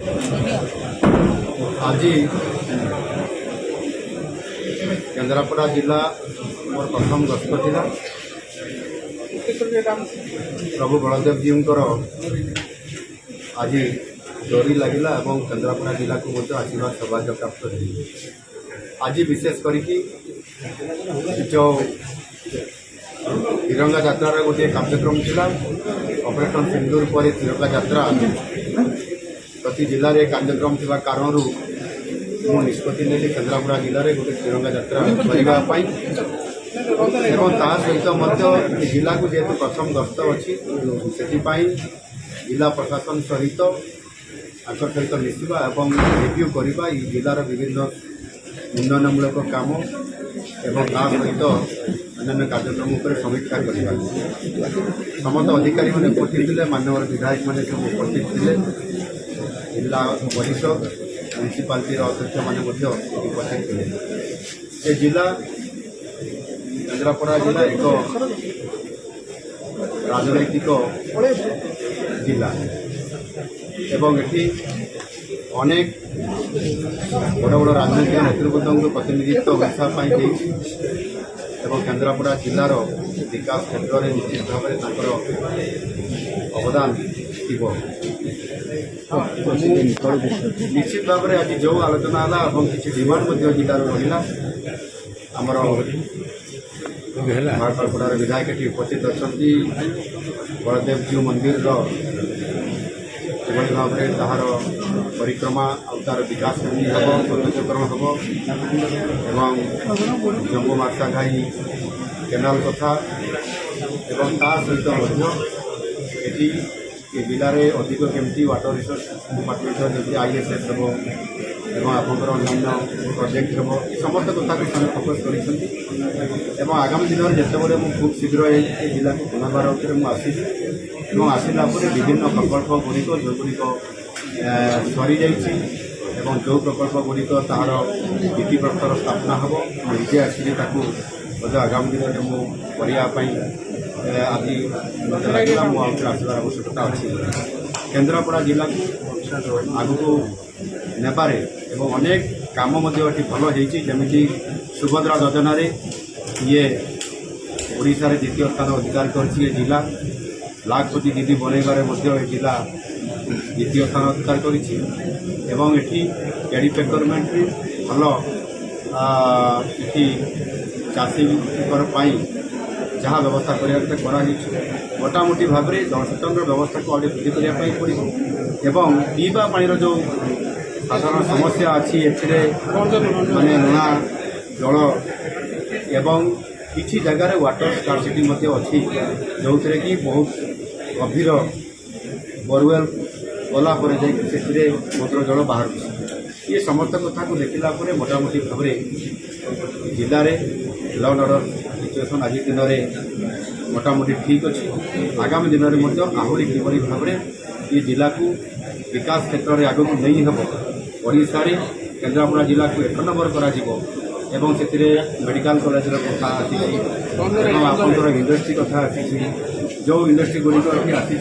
आज केन्द्रापड़ा जिला मोर प्रथम गस्त थिला। प्रभु बलदेव जी आज डोरी लगिला और केन्द्रापड़ा जिला को आशीर्वाद सौभाग्य प्राप्त है। आज विशेष करके जो तिरंगा यात्रार गोटे कार्यक्रम थिला ऑपरेशन सिंदूर पर तिरंगा यात्रा प्रति जिले में कार्यक्रम थिबा कारण मु निष्पत्ति ने केन्द्रापड़ा जिले में गोटे तिरंगा यात्रा करने सहित जिला को जेहेतु प्रथम गस्त अच्छी से जिला प्रशासन सहित सहित मिसवा और रिव्यू करवा जिलार विभिन्न उन्नयनमूलक काम एवं सहित अन्य कार्यक्रम पर समीक्षा करवा समस्त अधिकारी मैंने उपस्थित थे। माननीय विधायक मैंने सब उपस्थित थे। जिला परिषद म्यूनिसिपालिटी अध्यक्ष मैंने उपस्थित थे। ये जिला केन्द्रापड़ा जिला एक राजनैतिक जिला एवं ये अनेक बड़ बड़ राजनैतिक नेतृवृंद प्रतिनिधित्व ओडापी एवं केन्द्रापड़ा जिलार विकास क्षेत्र में निश्चित भाव में अवदान निश्चित भाव में आज जो आलोचना है किसी डिमांड जिलार रहा आमर महाकालपड़ार विधायक ये उपस्थित अच्छा बलदेव जी मंदिर किभली भाव में तार परिक्रमा तार विकास हम सौंदर्यकरण हम एवं जम्मू मार्सा घाई केनाल कथा एवं ता सहित ये जिले में अधिक केमती वाटर रिसोर्स डिपार्टमेंट जमी ISS हम एवं आपंकर अन्य प्रोजेक्ट हम समस्त कथा को फोकस कर आगामी दिन में जितेबाला मुझे खूब शीघ्र जिला को पुनर्बार मुझे आसला विभिन्न प्रकल्प गुड़िक जो गुड़िक सरी जा जो प्रकल्प गुड़िक तार भित्तिप्रस्तर स्थापना हम निजे आसिक आगामी दिन में मुझे आज लगे मुझे आसबार आवश्यकता अच्छी केन्द्रापड़ा जिला को आग को नेबारे एवं अनेक काम भल होमी सुभद्रा योजना ये ओडिशा रे द्वितीय स्थान अधिकार कर जिला लाखपति दीदी बनइबार जिला द्वितीय स्थान अधिकार कर एडिपेकरमेंट भल चाषी जहाँ व्यवस्था करने मोटामोटी भाव में जलसेचन व्यवस्था को आगे वृद्धि करने पड़ो एवं पीवा पानी जो साधारण समस्या अच्छी माने लुणा जल एवं किसी जगार वाटर स्कार्सिटी अच्छी जो थे कि बहुत गभीर बोरवेल गलापर से मोटर जल बाहर ये समस्त कथा को देखला मोटामोटी भाव में जिले में लॉ एंड ऑर्डर सिचुएसन आज दिन में मोटामोटी ठीक अच्छी आगामी दिन में आहरी किभली भाव में ये जिला को विकास क्षेत्र में आगक नहीं हम ओडिशा रे केन्द्रापड़ा जिला को 1 नंबर करा एवं से मेडिकल कॉलेज कथा आपर इंडस्ट्री कथा आसी जो इंडस्ट्री गुड़िक आसी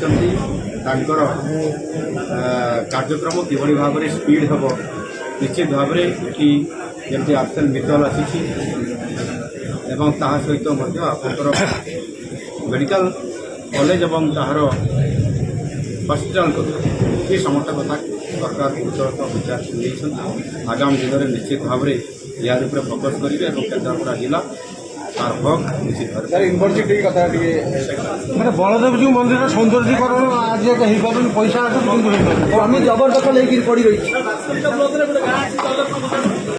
कार्यक्रम किभली भाव में स्पीड हम निश्चित भाव में जमी आर्सेल मित्तल आसी सहित आपर मेडिकल कॉलेज और तार हॉस्पिटल कथा ये समस्त कथा सरकार विचार आगामी दिन में निश्चित भाव में यार ऊपर फोकस करेंगे और केन्द्रापड़ा जिला तार हक निश्चित भाव यूनिवर्सिटी कथा मैंने बलदेव जी मंदिर सौंदर्यीकरण आज पैसा आम जबरदखल पड़ रही